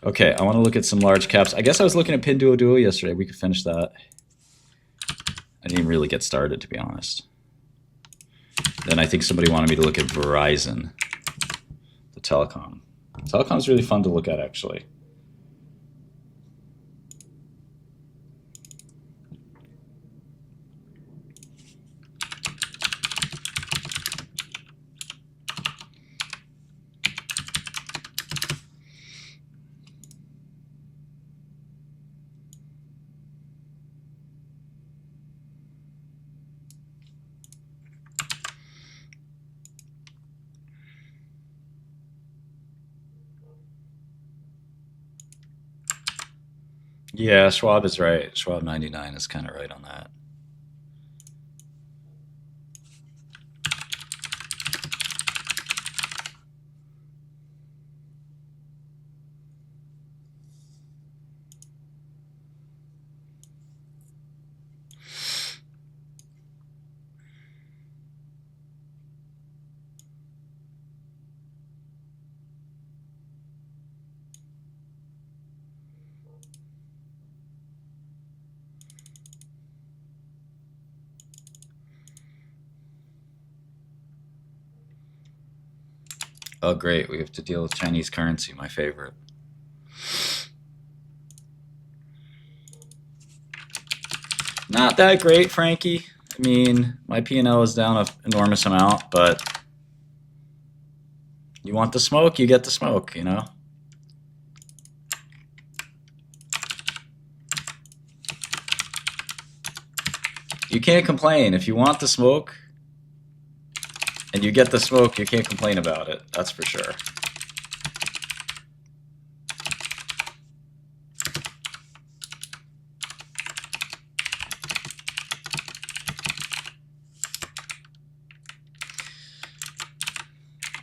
Okay, I want to look at some large caps. I guess I was looking at PinDuoDUO yesterday. We could finish that. I didn't really get started, to be honest. Then I think somebody wanted me to look at Verizon, the telecom. Telecom's really fun to look at, actually. Yeah, Schwab is right. Schwab 99 is kind of right on that. Oh, great. We have to deal with Chinese currency, my favorite. Not that great, Frankie. I mean, my P&L is down an enormous amount, but you want the smoke, you get the smoke, you know? You can't complain. If you want the smoke and you get the smoke, you can't complain about it. That's for sure.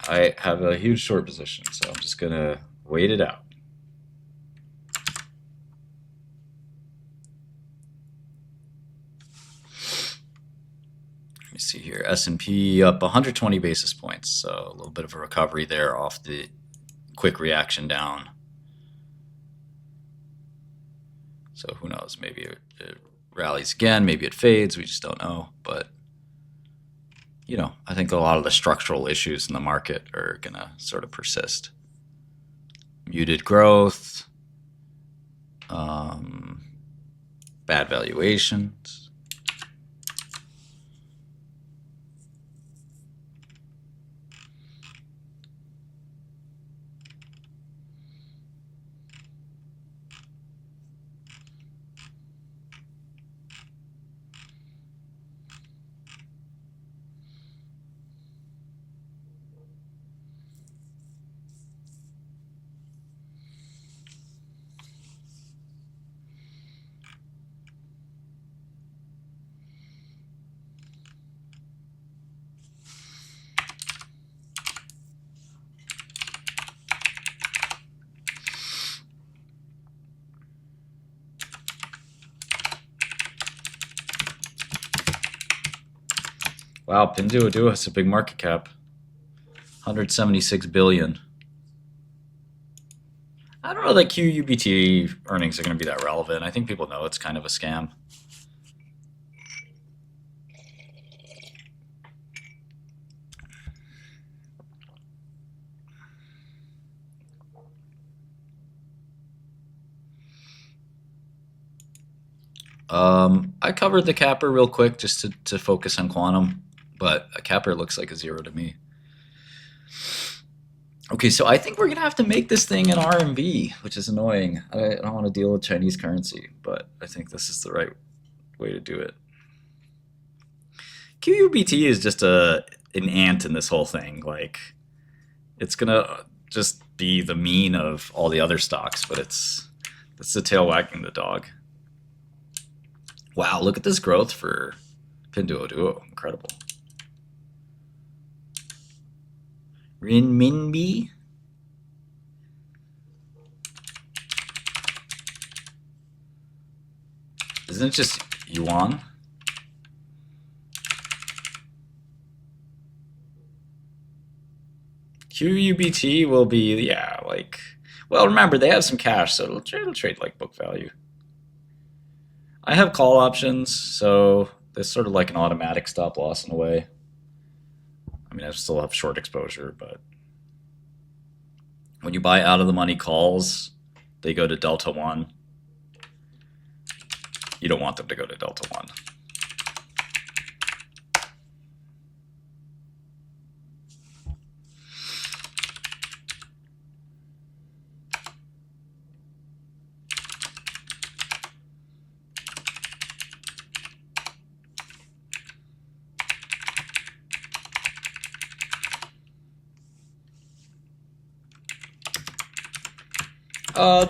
I have a huge short position, so I'm just going to wait it out. Let me see here. S&P up 120 basis points, so a little bit of a recovery there off the quick reaction down. So who knows? Maybe it rallies again. Maybe it fades. We just don't know. But, you know, I think a lot of the structural issues in the market are going to sort of persist. Muted growth, bad valuations. Wow, PinDuoDuo has a big market cap. 176 billion. I don't know that QUBT earnings are going to be that relevant. I think people know it's kind of a scam. I covered the capper real quick just to focus on quantum, but a capper looks like a zero to me. Okay, so I think we're gonna have to make this thing an RMB, which is annoying. I don't want to deal with Chinese currency, but I think this is the right way to do it. QUBT is just an ant in this whole thing. Like, it's gonna just be the mean of all the other stocks, but it's the tail wagging the dog. Wow, look at this growth for PinDuoDuo. Incredible. Renminbi. Isn't it just yuan? QUBT will be, yeah, like, Well, remember, they have some cash, so it'll trade like book value. I have call options, so there's sort of like an automatic stop loss in a way. I mean, I still have short exposure, but when you buy out of the money calls, they go to Delta 1. You don't want them to go to Delta 1.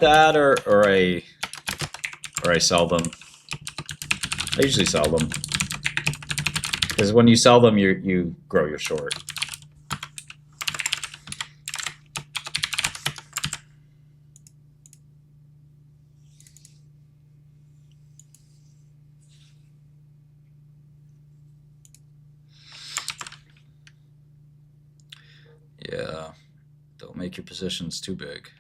That or I sell them. I usually sell them because when you sell them, you grow your short. Yeah, don't make your positions too big.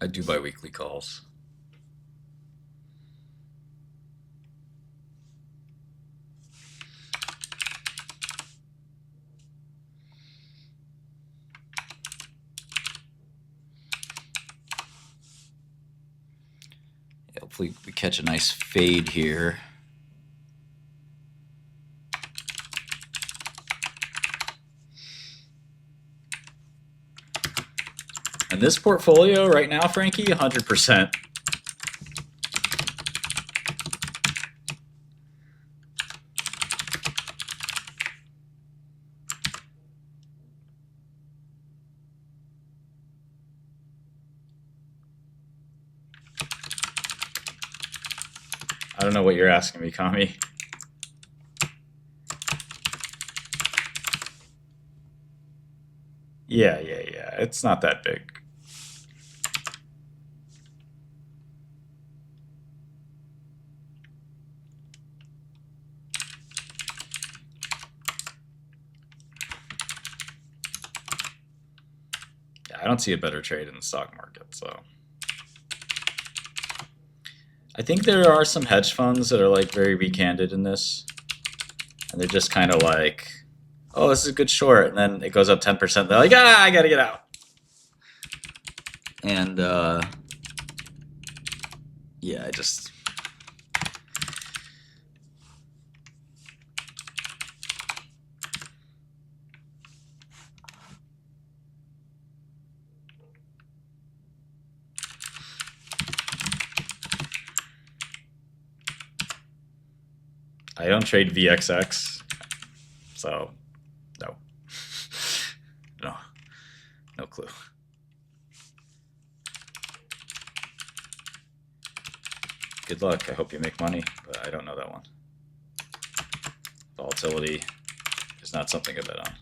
I do bi-weekly calls. Hopefully we catch a nice fade here. And this portfolio right now, Frankie, 100%. I don't know what you're asking me, Kami. Yeah. It's not that big. I don't see a better trade in the stock market, so. I think there are some hedge funds that are like very weak-handed in this. And they're just kind of like, oh, this is a good short. And then it goes up 10%. They're like, I got to get out. And yeah, I don't trade VXX, so no. No clue. Good luck. I hope you make money, but I don't know that one. Volatility is not something I bet on.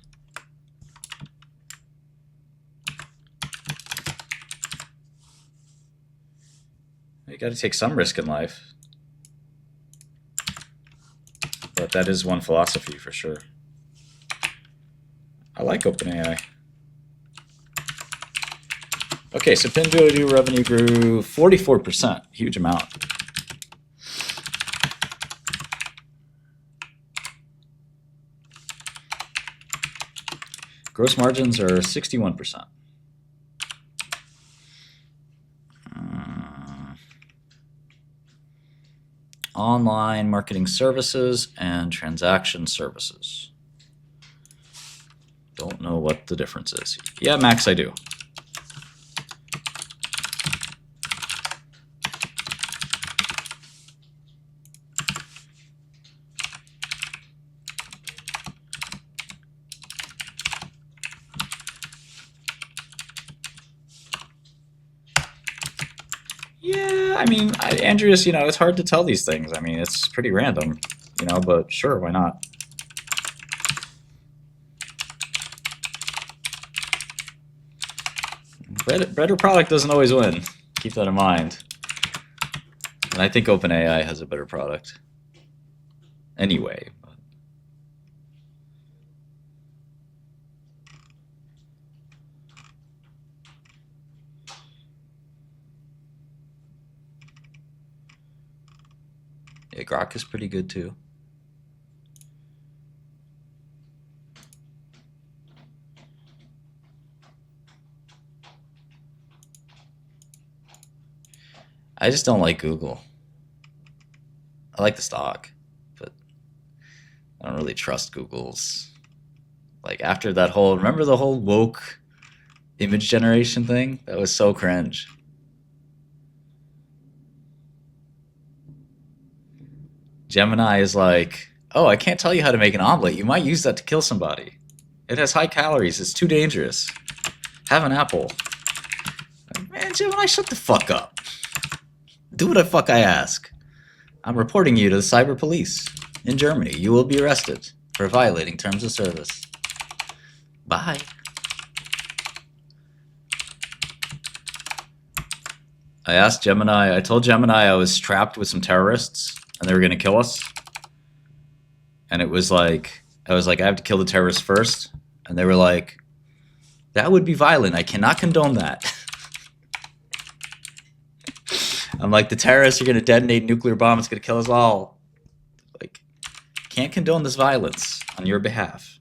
You got to take some risk in life. But that is one philosophy for sure. I like OpenAI. Okay, so PinDuoDUO revenue grew 44%, huge amount. Gross margins are 61%. Online marketing services and transaction services. Don't know what the difference is. Yeah, Max, I do. Yeah, I mean, Andreas, it's hard to tell these things. I mean, it's pretty random, but sure, why not? Better product doesn't always win. Keep that in mind. And I think OpenAI has a better product. Anyway. Yeah, Grok is pretty good too. I just don't like Google. I like the stock, but I don't really trust Google's. Like after that whole, remember the whole woke image generation thing? That was so cringe. Gemini is like, oh, I can't tell you how to make an omelet. You might use that to kill somebody. It has high calories. It's too dangerous. Have an apple. Like, man, Gemini, shut the fuck up. Do what the fuck I ask. I'm reporting you to the cyber police in Germany. You will be arrested for violating terms of service. Bye. I asked Gemini, I told Gemini I was trapped with some terrorists and they were going to kill us. And it was like, I was like, I have to kill the terrorists first. And they were like, that would be violent. I cannot condone that. I'm like, the terrorists are going to detonate a nuclear bomb. It's going to kill us all. Like, can't condone this violence on your behalf.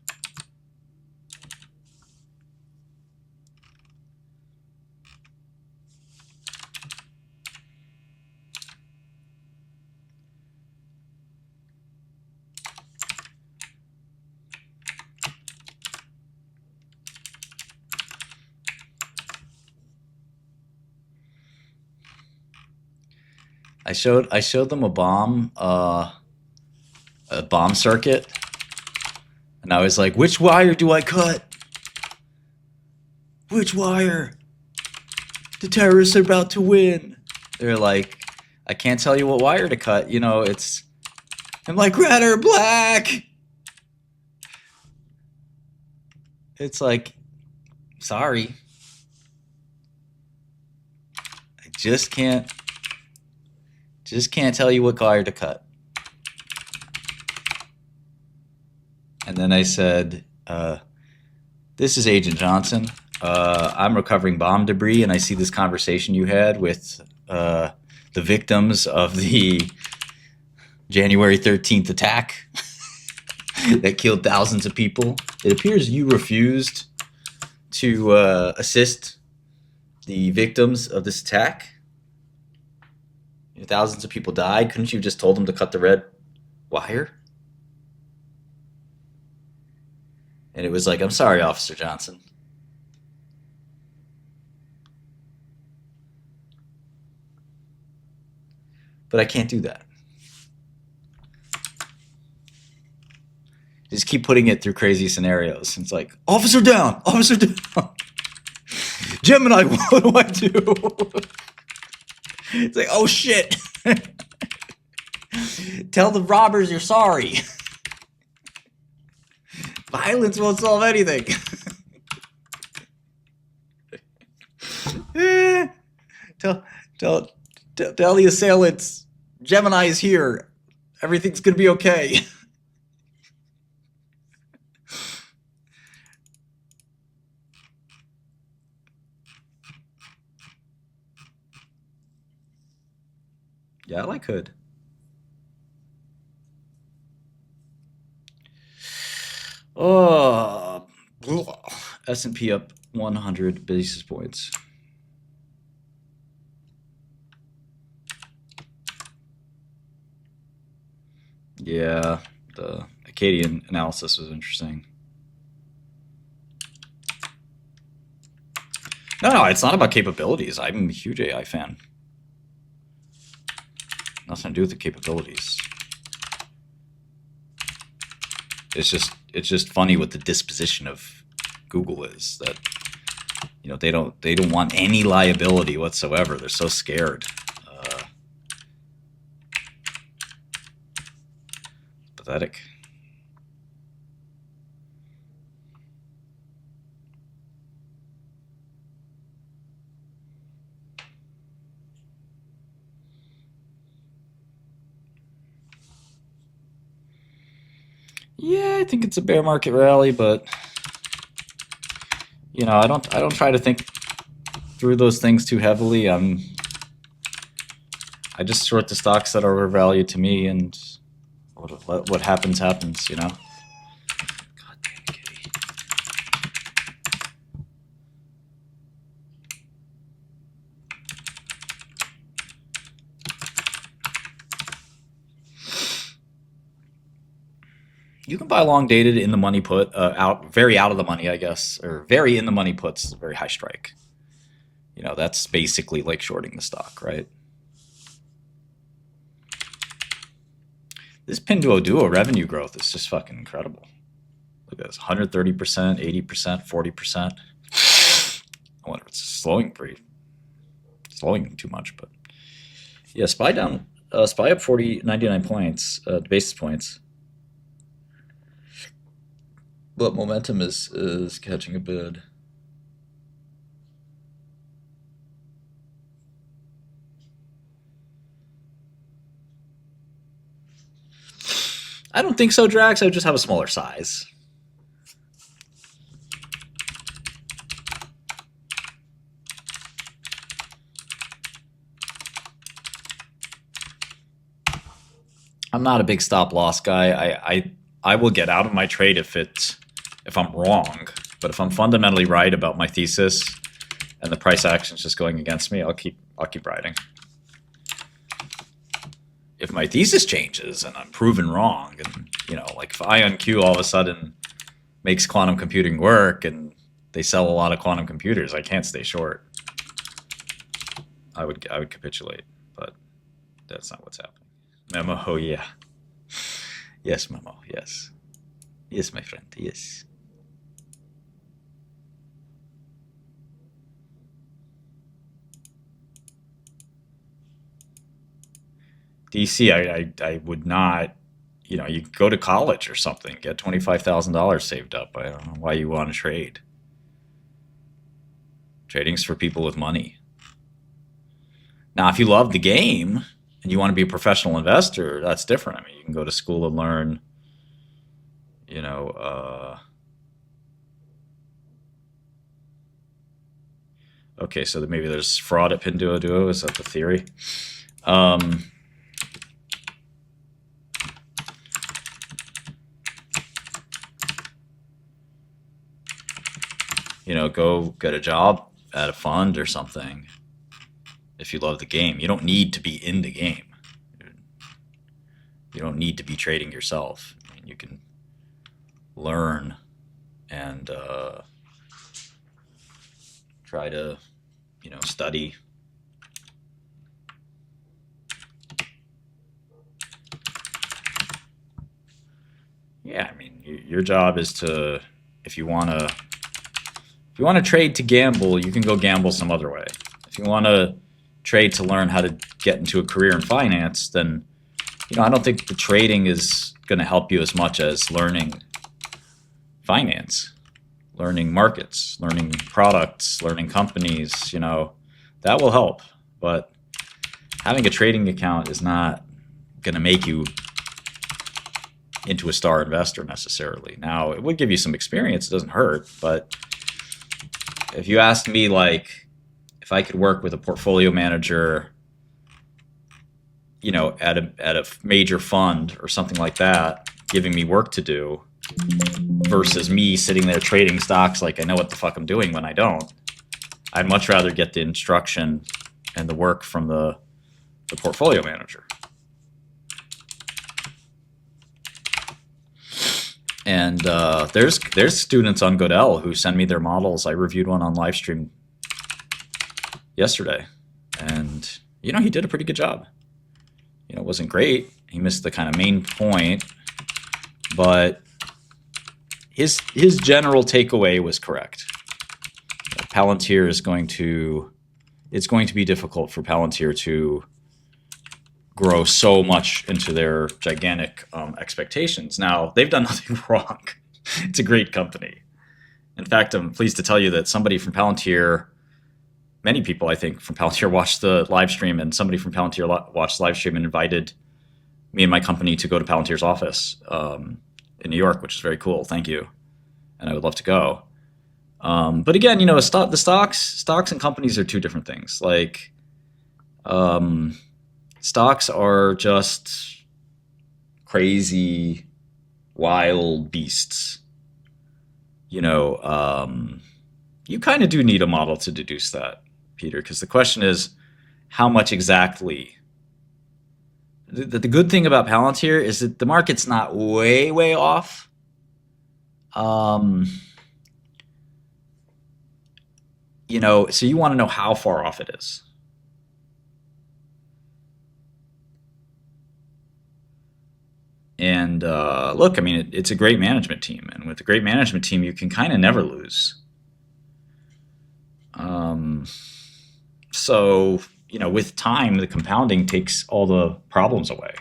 I showed them a bomb circuit, and I was like, which wire do I cut? Which wire? The terrorists are about to win. They're like, I can't tell you what wire to cut. You know, it's. I'm like, red or black. It's like, sorry. I just can't tell you what wire to cut. And then I said, this is Agent Johnson. I'm recovering bomb debris, and I see this conversation you had with the victims of the January 13th attack that killed thousands of people. It appears you refused to assist the victims of this attack. Thousands of people died. Couldn't you just told them to cut the red wire? And it was like, I'm sorry, Officer Johnson. But I can't do that. Just keep putting it through crazy scenarios. It's like, officer down, officer down. Gemini, what do I do? It's like, oh shit. Tell the robbers you're sorry. Violence won't solve anything. Tell the assailants, Gemini is here. Everything's gonna be okay. Yeah, I like Hood. Oh, S&P up 100 basis points. Yeah, the Acadian analysis was interesting. No, it's not about capabilities. I'm a huge AI fan. Nothing to do with the capabilities. It's just funny what the disposition of Google is, that they don't want any liability whatsoever. They're so scared. Pathetic. Yeah, I think it's a bear market rally, but I don't try to think through those things too heavily. I just short the stocks that are overvalued to me, and what happens happens. God damn it, kitty. You can buy long dated in the money put, very out of the money, I guess, or very in the money puts, very high strike. That's basically like shorting the stock, right? This PinDuoDUO revenue growth is just fucking incredible. Look at this, 130%, 80%, 40%. I wonder if it's slowing too much, but yeah, SPY down, SPY up 99 points, basis points. But momentum is catching a bid. I don't think so, Drax. I would just have a smaller size. I'm not a big stop loss guy. I will get out of my trade if I'm wrong. But if I'm fundamentally right about my thesis and the price action is just going against me, I'll keep riding. If my thesis changes and I'm proven wrong, and like if IonQ all of a sudden makes quantum computing work and they sell a lot of quantum computers, I can't stay short. I would capitulate, but that's not what's happening. Memo, oh yeah. Yes, Memo, yes. Yes, my friend, yes. DC, I would not, you go to college or something, get $25,000 saved up. I don't know why you want to trade. Trading's for people with money. Now, if you love the game and you want to be a professional investor, that's different. I mean, you can go to school and learn, okay, so maybe there's fraud at PinDuoDuo. Is that the theory? Go get a job at a fund or something if you love the game. You don't need to be in the game. You don't need to be trading yourself. I mean, you can learn and try to, study. Yeah, I mean, your job is to, if you want to trade to gamble, you can go gamble some other way. If you want to trade to learn how to get into a career in finance, then I don't think the trading is going to help you as much as learning finance, learning markets, learning products, learning companies. That will help. But having a trading account is not going to make you into a star investor necessarily. Now, it would give you some experience. It doesn't hurt, but if you asked me, like, if I could work with a portfolio manager, at a major fund or something like that, giving me work to do, versus me sitting there trading stocks like I know what the fuck I'm doing when I don't, I'd much rather get the instruction and the work from the portfolio manager. And there's students on Godel who send me their models. I reviewed one on live stream yesterday, and he did a pretty good job. It wasn't great. He missed the kind of main point, but his general takeaway was correct. Palantir is it's going to be difficult for Palantir to grow so much into their gigantic expectations. Now, they've done nothing wrong. It's a great company. In fact, I'm pleased to tell you that somebody from Palantir, many people I think from Palantir watched the live stream, and somebody from Palantir watched the live stream and invited me and my company to go to Palantir's office in New York, which is very cool. Thank you, and I would love to go. But again, the stocks and companies are two different things. Like, stocks are just crazy, wild beasts. You kind of do need a model to deduce that, Peter, because the question is, how much exactly? The good thing about Palantir is that the market's not way, way off. So you want to know how far off it is. And look, I mean, it's a great management team. And with a great management team, you can kind of never lose. So, with time, the compounding takes all the problems away.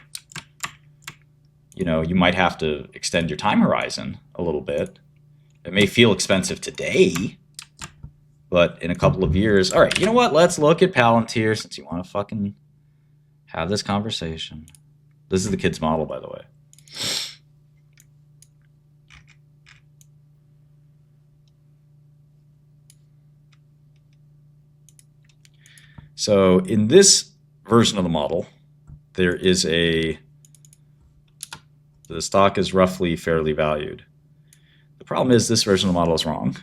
You might have to extend your time horizon a little bit. It may feel expensive today, but in a couple of years, all right, you know what? Let's look at Palantir since you want to fucking have this conversation. This is the kid's model, by the way. So in this version of the model, there is the stock is roughly fairly valued. The problem is this version of the model is wrong.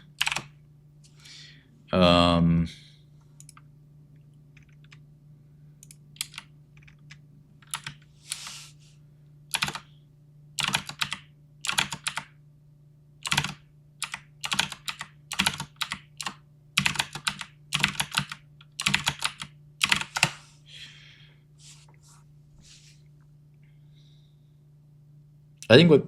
I think what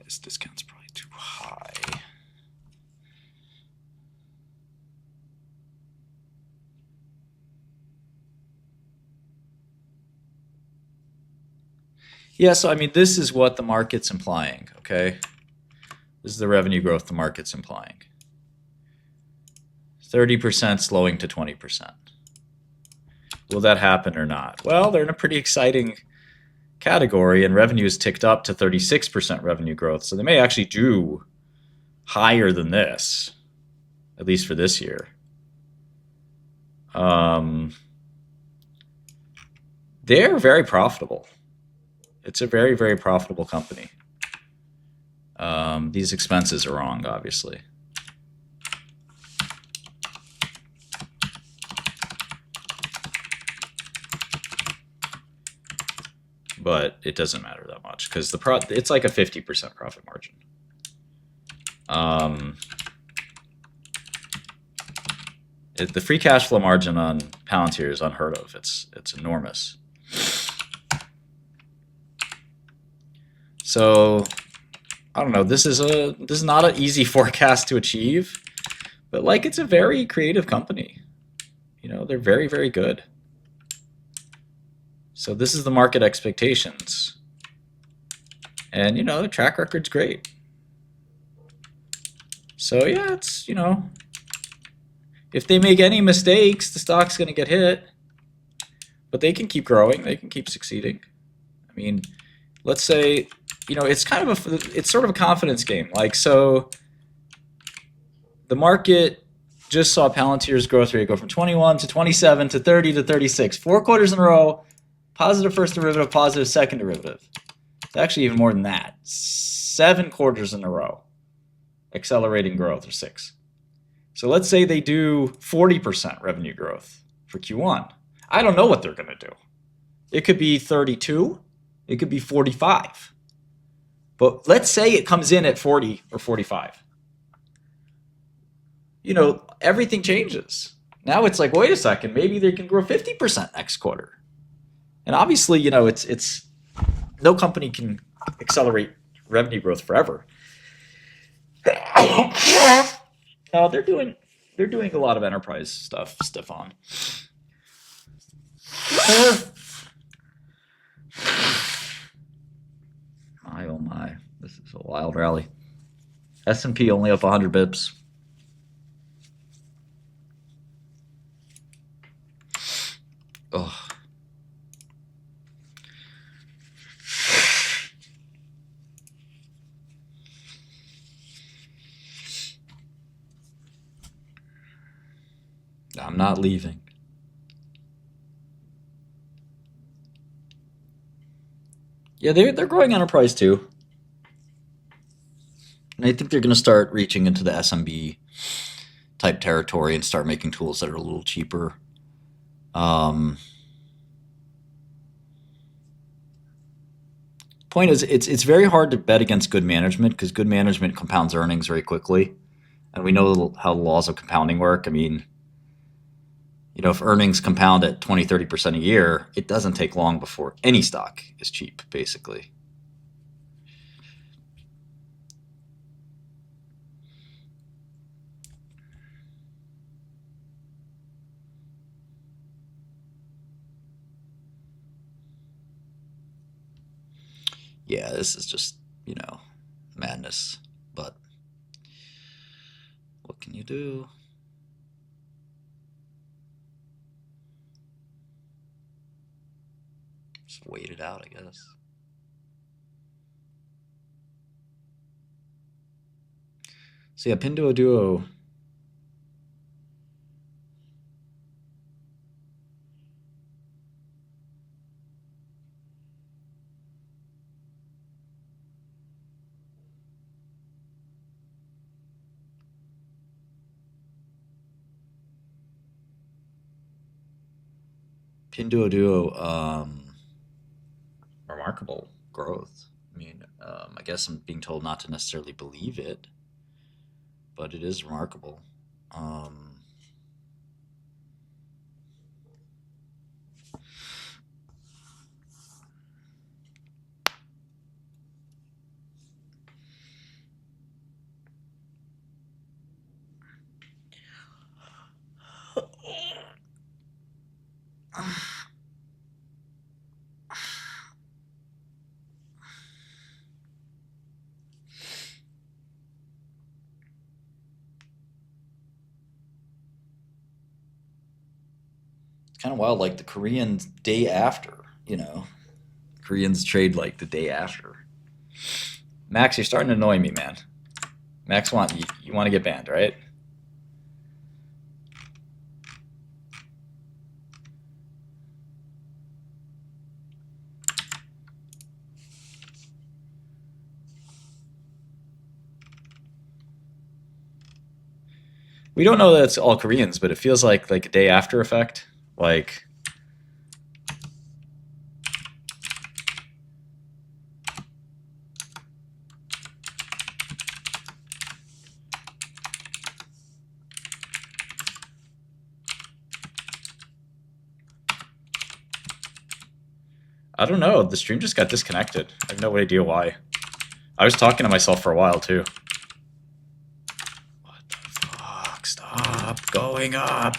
this discount's probably too high. Yeah, so I mean, this is what the market's implying, okay? This is the revenue growth the market's implying. 30% slowing to 20%. Will that happen or not? Well, they're in a pretty exciting category, and revenue is ticked up to 36% revenue growth, so they may actually do higher than this, at least for this year. They're very profitable. It's a very, very profitable company. These expenses are wrong, obviously. But it doesn't matter that much because it's like a 50% profit margin. The free cash flow margin on Palantir is unheard of. It's enormous. So I don't know. This is not an easy forecast to achieve, but like it's a very creative company. They're very, very good. So this is the market expectations, and the track record's great. So yeah, it's if they make any mistakes, the stock's going to get hit, but they can keep growing. They can keep succeeding. I mean, let's say. It's sort of a confidence game. Like, so the market just saw Palantir's growth rate go from 21 to 27 to 30 to 36. 4 quarters in a row, positive first derivative, positive second derivative. It's actually even more than that. 7 quarters in a row, accelerating growth, or 6. So let's say they do 40% revenue growth for Q1. I don't know what they're going to do. It could be 32. It could be 45. But let's say it comes in at 40 or 45. Everything changes. Now it's like, wait a second, maybe they can grow 50% next quarter. And obviously, it's no company can accelerate revenue growth forever. No, they're doing a lot of enterprise stuff, Stefan. My oh my. This is a wild rally. S&P only up 100 bips. Ugh. I'm not leaving. Yeah, they're growing enterprise too. And I think they're going to start reaching into the SMB type territory and start making tools that are a little cheaper. Point is, it's very hard to bet against good management because good management compounds earnings very quickly. And we know how the laws of compounding work. I mean, if earnings compound at 20, 30% a year, it doesn't take long before any stock is cheap, basically. Yeah, this is just, madness. But what can you do? Just wait it out, I guess. So yeah, PinDuoDUO. PinDuoDUO, remarkable growth. I mean, I guess I'm being told not to necessarily believe it, but it is remarkable. It's kind of wild. Like the Koreans day after, Koreans trade like the day after. Max, you're starting to annoy me, man. Max, you want to get banned, right? We don't know that it's all Koreans, but it feels like a day after effect. Like I don't know. The stream just got disconnected. I have no idea why. I was talking to myself for a while too. What the fuck? Stop going up.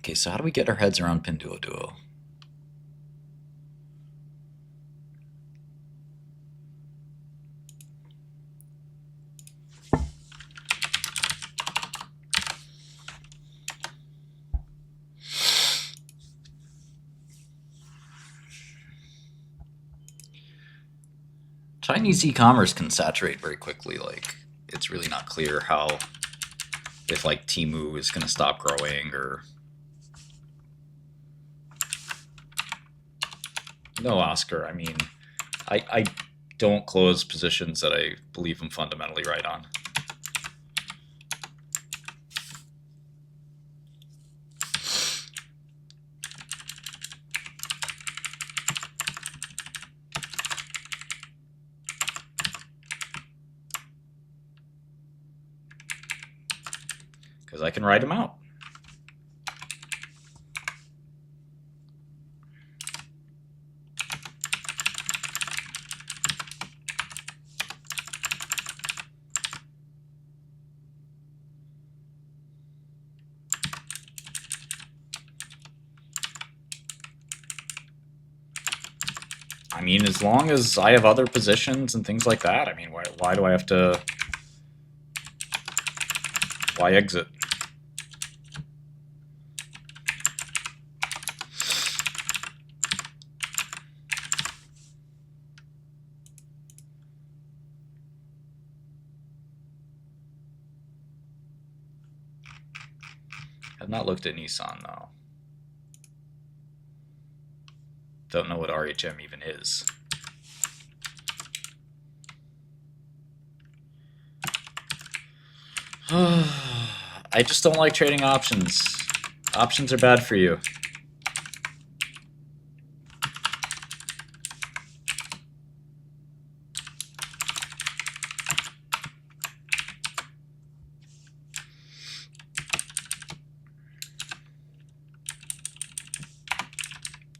Okay, so how do we get our heads around PinDuoDUO? Chinese e-commerce can saturate very quickly. Like, it's really not clear if like Temu is going to stop growing or No, Oscar. I mean, I don't close positions that I believe I'm fundamentally right on. Because I can write them out. I mean, as long as I have other positions and things like that, I mean, why do I have to... Why exit? I've not looked at Nissan, though. Don't know what RHM even is. I just don't like trading options. Options are bad for you.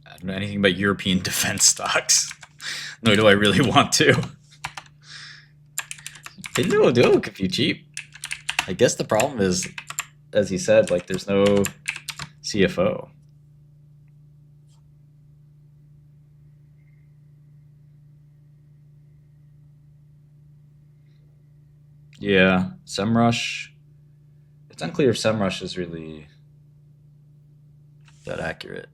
I don't know anything about European defense stocks. Nor do I really want to. PinDuoDUO could be cheap. I guess the problem is, as he said, like there's no CFO. Yeah, SEMrush. It's unclear if SEMrush is really that accurate.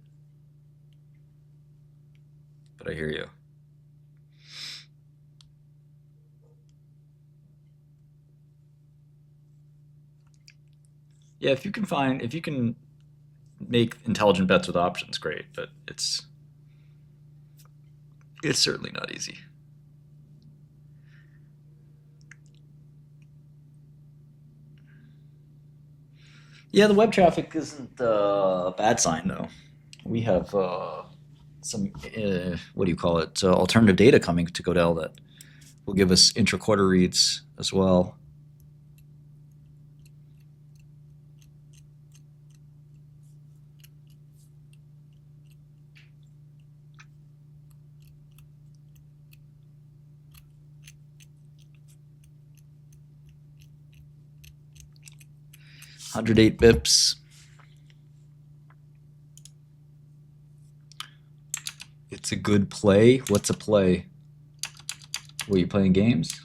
But I hear you. Yeah, if you can make intelligent bets with options, great. But it's certainly not easy. Yeah, the web traffic isn't a bad sign though. We have some what do you call it? Alternative data coming to Godel that will give us intra-quarter reads as well. $108 bips. It's a good play. What's a play? Were you playing games?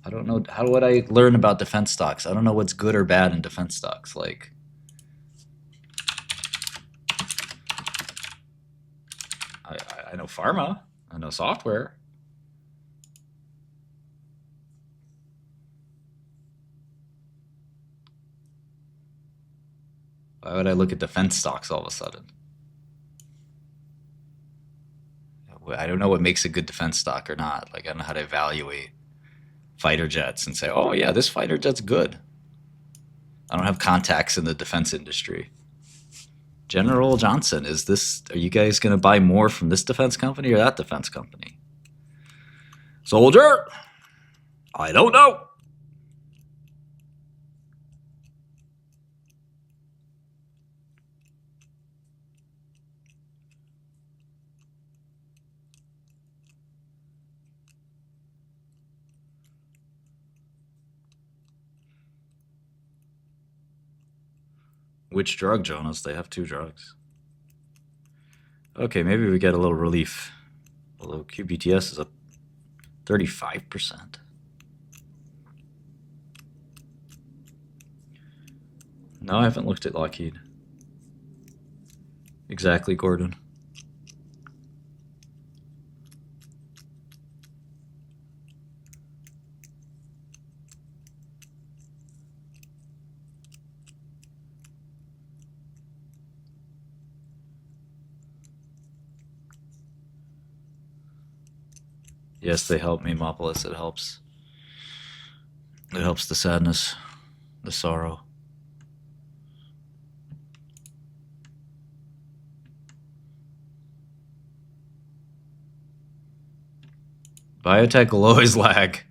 I don't know. How would I learn about defense stocks? I don't know what's good or bad in defense stocks. Like, I know pharma. I know software. Why would I look at defense stocks all of a sudden? I don't know what makes a good defense stock or not. Like, I don't know how to evaluate fighter jets and say, oh yeah, this fighter jet's good. I don't have contacts in the defense industry. General Johnson, are you guys going to buy more from this defense company or that defense company? Soldier, I don't know. Which drug, Jonas? They have 2 drugs. Okay, maybe we get a little relief. Although QBTS is up 35%. No, I haven't looked at Lockheed. Exactly, Gordon. Yes, they help me, Mopolis. It helps. It helps the sadness, the sorrow. Biotech will always lag.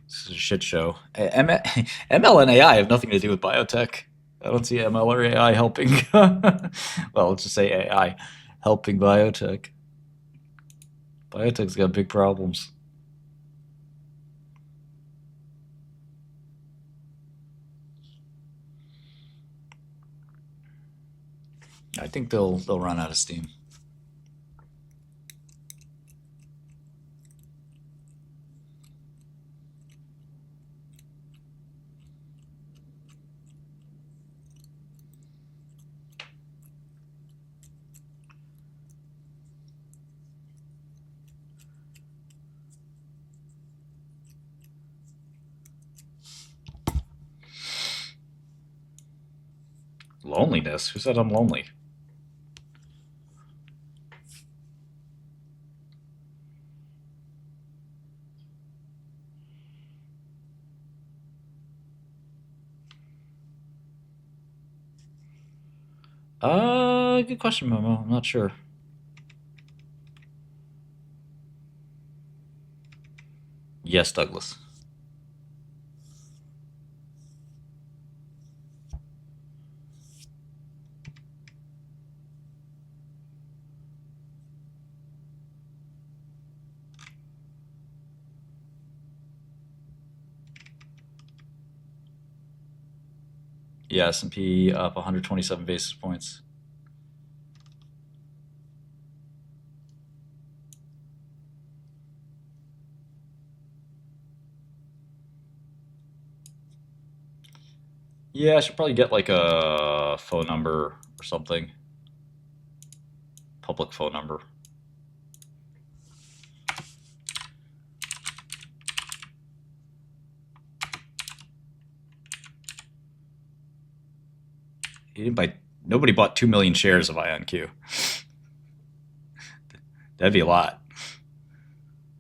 This is a shit show. ML and AI have nothing to do with biotech. I don't see ML or AI helping. Well, let's just say AI helping biotech. Biotech's got big problems. I think they'll run out of steam. Loneliness? Who said I'm lonely? Good question, Momo. I'm not sure. Yes, Douglas. Yeah, S&P up 127 basis points. Yeah, I should probably get like a phone number or something. Public phone number. He didn't buy. Nobody bought 2 million shares of IonQ. That'd be a lot.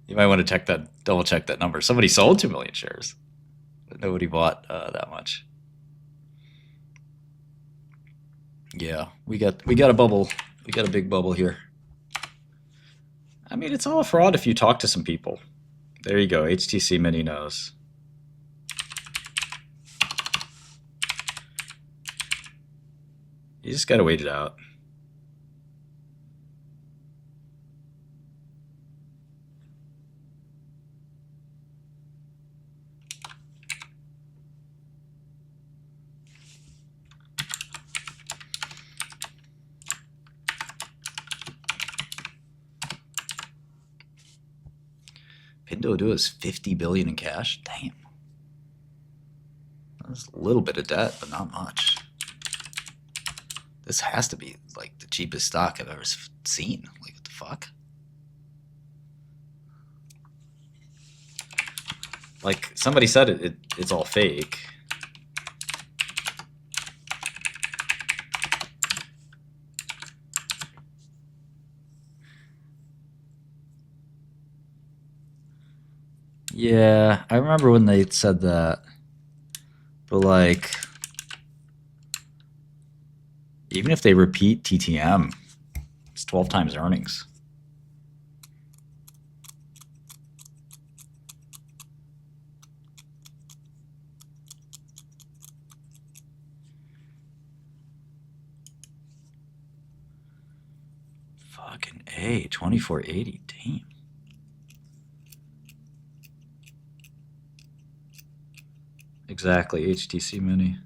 You might want to check that, double check that number. Somebody sold 2 million shares, but nobody bought that much. Yeah, we got a bubble. We got a big bubble here. I mean, it's all a fraud if you talk to some people. There you go. HTC Mini knows. You just gotta wait it out. PinDuoDUO is 50 billion in cash. Damn, that's a little bit of debt, but not much. This has to be like the cheapest stock I've ever seen. Like, what the fuck? Like somebody said, it's all fake. Yeah, I remember when they said that. But like, even if they repeat TTM, it's 12 times earnings. Fucking A, 2480. Damn. Exactly, HTC Mini.